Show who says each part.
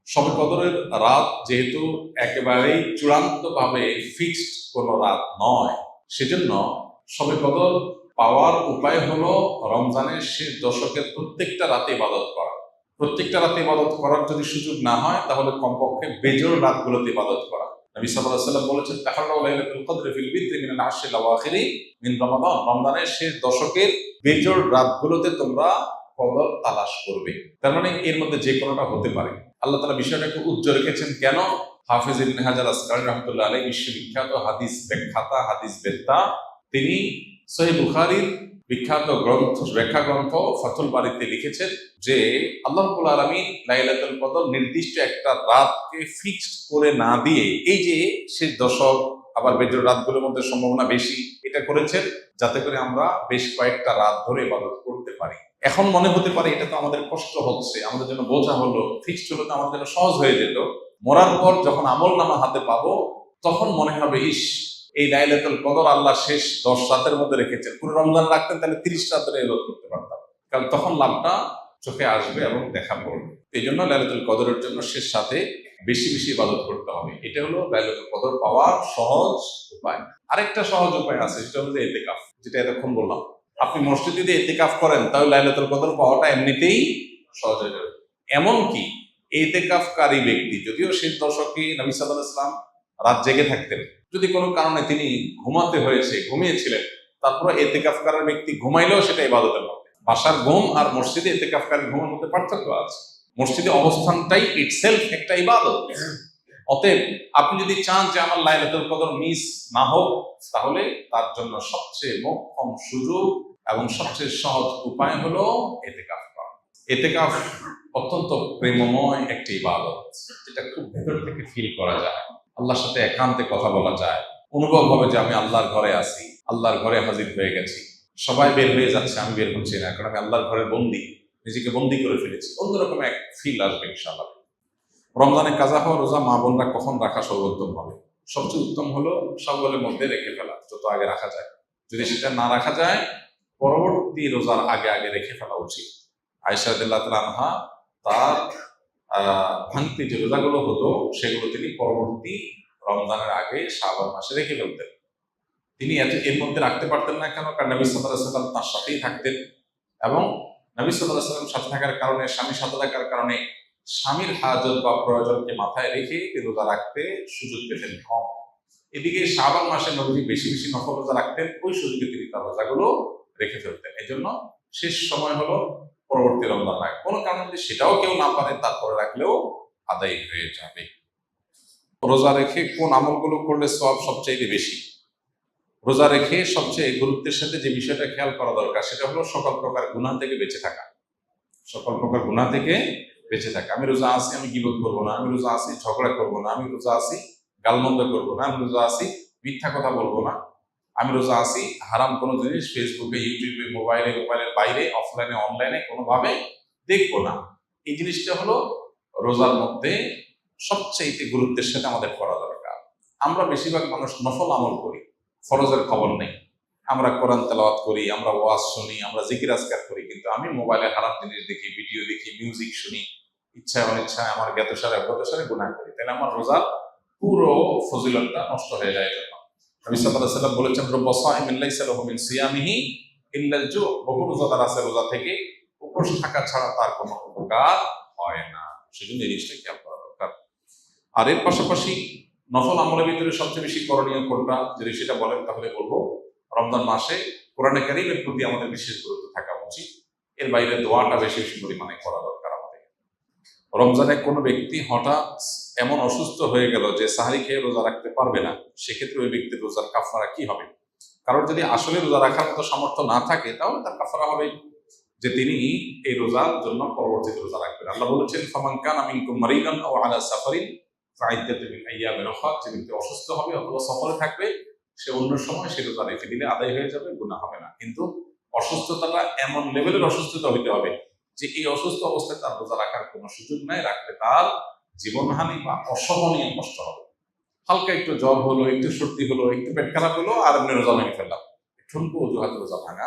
Speaker 1: শবে কদরের রাত যেহেতু একেবারেই চূড়ান্তভাবে ফিক্সড কোনো রাত নয়, সেজন্য শবে কদর পাওয়ার উপায় হলো রমজানের শেষ দশকের প্রত্যেকটা রাতে ইবাদত করা। প্রত্যেকটা রাতে ইবাদত করার যদি সুযোগ না হয়, তাহলে কমপক্ষে বেজোড় রাতগুলোতে ইবাদত করা। নবী সাল্লাল্লাহু আলাইহি ওয়াসাল্লাম বলেছেন, তাহাররাউ লাইলাতুল কদরি ফিল বিদরি মিনাল আশরিল আওয়াখিরি মিন রমাদান। রমজানের শেষ দশকের বেজোড় রাতগুলোতে তোমরা কদর তালাশ করবে। তার মানে এর মধ্যে যে কোনোটা হতে পারে। আল্লাহ তাআলা বিষয়টাকে উজ্জ্বল রেখেছেন কেন? হাফিজ ইবনে হাজার আসকালানী রাহমাতুল্লাহ আলাইহি বিশ্ববিখ্যাত হাদিস ব্যাখ্যাতা, হাদিস বেত্তা, তিনি সহিহ বুখারীর বিখ্যাত ব্যাখ্যা গ্রন্থ ফাথুল বারীতে লিখেছেন যে আল্লাহ রাব্বুল আলামিন লাইলাতুল কদর নির্দিষ্ট একটা রাতকে ফিক্সড করে না দিয়ে, এই যে শেষ দশক আবার বেজোড় রাতগুলোর মধ্যে সম্ভাবনা বেশি, এটা করেছেন যাতে করে আমরা বেশ কয়েকটা রাত ধরে ইবাদত করতে পারি। এখন মনে হতে পারে এটা তো আমাদের কষ্ট হচ্ছে, আমাদের জন্য বোঝা হলো, ফিক্সড হলো তো আমাদের জন্য সহজ হয়ে যেত। মরার পর যখন আমল নামা হাতে পাবো, তখন মনে হবে ইস, এই লাইলাতুল কদর আল্লাহ শেষ 10 রাতের মধ্যে রেখেছেন। পুরো রমজান রাখতেন তাহলে 30 রাত ধরে ইবাদত করতে পারতাম, কারণ তখন লাভটা চোখে আসবে এবং দেখা পড়বে। এই জন্য লাইলাতুল কদরের জন্য শেষ রাতে বেশি বেশি ইবাদত করতে হবে। এটা হলো লাইলাতুল কদর পাওয়ার সহজ উপায়। আরেকটা সহজ উপায় আছে, সেটা হলো ইতিকাফ, যেটা এতক্ষণ বললাম। আপনি মসজিদে যদি ইতিকাফ করেন, তাহলে লাইলাতুল কদর পাওয়াটা এমনিতেই সহজ হয়ে যাবে। এমনকি ইতিকাফকারী ব্যক্তি, যদিও শেষ দশকে নবী সাল্লাল্লাহু আলাইহি ওয়াসাল্লাম রাত জেগে থাকতেন, যদি কোনো কারণে তিনি ঘুমাতে হয়েছে, ঘুমিয়েছিলেন, তারপরে ইতিকাফকারী ব্যক্তি ঘুমাইলেও সেটা ইবাদতের মধ্যে। বাসার ঘুম আর মসজিদে ইতিকাফকারী ঘুমের মধ্যে পার্থক্য আছে। মসজিদে অবস্থানটাই ইটসেলফ একটা ইবাদত। অতএব আপনি যদি চান যে আমার লাইলাতুল কদর মিস না হোক, তাহলে তার জন্য সবচেয়ে মোক্ষম সুযোগ এবং সবচেয়ে সহজ উপায় হলো ইতিকাফ করা। ইতিকাফ অত্যন্ত প্রেমময় একটি ইবাদত, যেটা খুব ভেতর থেকে ফিল করা যায়। আল্লাহর সাথে একান্তে কথা বলা যায়, অনুভব হবে যে আমি আল্লাহর ঘরে আছি, আল্লাহর ঘরে হাজির হয়ে গেছি। সবাই বের হয়ে যাচ্ছে, আমি বের হচ্ছি না, কারণ আমি আল্লাহর ঘরে বন্দী, নিজেকে বন্দী করে ফেলেছি। অন্যরকম এক ফিল আসবে ইনশাআল্লাহ। রমজানে কাজা হওয়া রোজা মা বোনরা কখন রাখা সর্বোত্তম হবে? সবচেয়ে উত্তম হলো সবগুলোর মধ্যে রেখে ফেলা, যত আগে রাখা যায়। যদি সেটা না রাখা যায়, পরবর্তী রোজার আগে আগে রেখে ফেলা উচিত। আয়েশা রাদিয়াল্লাহু তাআলা আনহা তার ভাঙতি যে রোজাগুলো হতো, সেগুলো তিনি পরবর্তী রমজানের আগে শাবান মাসে রেখে ফেলতেন। তিনি এর মধ্যে রাখতে পারতেন না কেন? কারণ নবী সাল্লাল্লাহু আলাইহি ওয়াসাল্লাম তার সাথেই থাকতেন, এবং নবী সাল্লাল্লাহু আলাইহি ওয়াসাল্লাম সাথে থাকার কারণে, স্বামীর সাথে থাকার কারণে স্বামীর হাজত বা প্রয়োজনকে মাথায় রেখে রোজা রাখতে সুযোগ পেতেন কম। এদিকে শাবান মাসে নবী বেশি বেশি নফল রোজা রাখতেন, ওই সুযোগে তিনি তার রোজাগুলো রেখে ফেলতেন। এই জন্য শেষ সময় হলো পরবর্তী রমজান রাখা। কোনো কারণে যদি সেটাও কেউ না পারে, তারপরে রাখলেও আদায় হয়ে যাবে। রোজা রেখে কোন আমলগুলো করলে সওয়াব সবচেয়ে বেশি? রোজা রেখে সবচেয়ে গুরুত্বের সাথে যে বিষয়টা খেয়াল করা দরকার, সেটা হলো সকল প্রকার গুনাহ থেকে বেঁচে থাকা। সকল প্রকার গুনাহ থেকে বেঁচে থাকা। আমি রোজা আছি, আমি গীবত করবো না, আমি রোজা আছি ঝগড়া করবো না, আমি রোজা আছি গালমন্দ করবো না, আমি রোজা আছি মিথ্যা কথা বলবো না, আমি রোজা আছি হারাম কোনো জিনিস ফেসবুকে, ইউটিউবে, মোবাইলের বাইরে, অফলাইনে, অনলাইনে কোনোভাবে দেখবো না। এই জিনিসটা হলো রোজার মধ্যে সবচেয়ে গুরুত্বের সাথে আমাদের করা দরকার। আমরা বেশিরভাগ মানুষ নফল আমল করি, ফরজের খবর নেই। আমরা কোরআন তেলাওয়াত করি, আমরা ওয়াজ শুনি, আমরা জিকির আজকার করি, কিন্তু আমি মোবাইলে হারাম জিনিস দেখি, ভিডিও দেখি, মিউজিক শুনি, ইচ্ছায় অনিচ্ছায় আমার জ্ঞাতসারে গুনাহ করি। তাহলে আমার রোজার পুরো ফজিলতটা নষ্ট হয়ে যায়। নবী সাল্লাল্লাহু আলাইহি ওয়াসাল্লাম বলেছেন, রব্বা সাইমিন লাইসা লাহু মিন সিয়ামিহি ইল্লাল জু। বহু রোজাদার আছে, রোজা থেকে উপোস থাকা ছাড়া তার কোনো উপকার হয় না। সেজন্য এই জিনিসটা খেয়াল করা দরকার। আর এর পাশাপাশি নফল আমলের ভিতরে সবচেয়ে বেশি করণীয় কোনটা, যদি সেটা বলেন তাহলে বলবো রমজান মাসে কোরআনে কারীমের প্রতি আমাদের বিশেষ গুরুত্ব থাকা উচিত। এর বাইরে দোয়াটা বেশি বেশি পরিমাণে করা দরকার আমাদের। রমজানে কোনো ব্যক্তি হঠাৎ এমন অসুস্থ হয়ে গেল যে সাহারি খেয়ে রোজা রাখতে পারবে না, সেক্ষেত্রে ওই ব্যক্তির রোজার কাফারা কি হবে? কারণ যদি আসলে রোজা রাখার মতো সামর্থ্য না থাকে, তাহলে তার কাফারা হবে যে তিনি এই রোজার জন্য পরবর্তীতে রোজা রাখবেন। আল্লাহ বলেছেন, ফামান কানা মিনকুম মারিদান আও আলা সাফারিন ফাইদ্দাতুম মিন আইয়ামিন উখরা। যে ব্যক্তি অসুস্থ হবে অথবা সফরে থাকবে, সে অন্য সময় সে রোজা রেখে দিলে আদায় হয়ে যাবে, গুনাহ হবে না। কিন্তু অসুস্থতাটা এমন লেভেলের অসুস্থতা হইতে হবে যে এই অসুস্থ অবস্থায় তার রোজা রাখার কোনো সুযোগ নাই, রাখলে তার জীবনহানি বা অসহনীয় কষ্ট হবে। হালকা একটু জ্বর হলো, একটু সর্দি হলো, একটু পেট খারাপ হলো, আর এমনি রোজা ভেঙে ফেললাম, ঠুনকো অজুহাতে রোজা ভাঙা